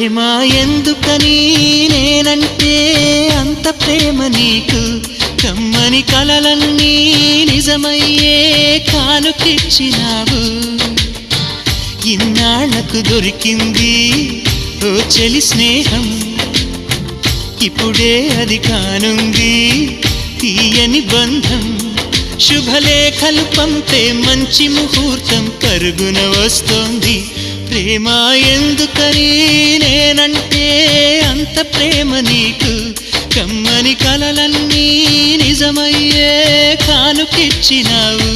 ప్రేమ ఎందుకని నేనంటే అంత ప్రేమ నీకు కమ్మని కలలన్నీ నిజమయ్యే కానుకిచ్చినావు ఇన్నాళ్లకు దొరికింది ఓ చెలి స్నేహం ఇప్పుడే అది కానుంది తీయని బంధం శుభలేఖలు పంపే మంచి ముహూర్తం పరుగున వస్తోంది ప్రేమ ఎందుకని నేనంటే అంత ప్రేమ నీకు కమ్మని కలలన్నీ నిజమయ్యే కానుకిచ్చినావు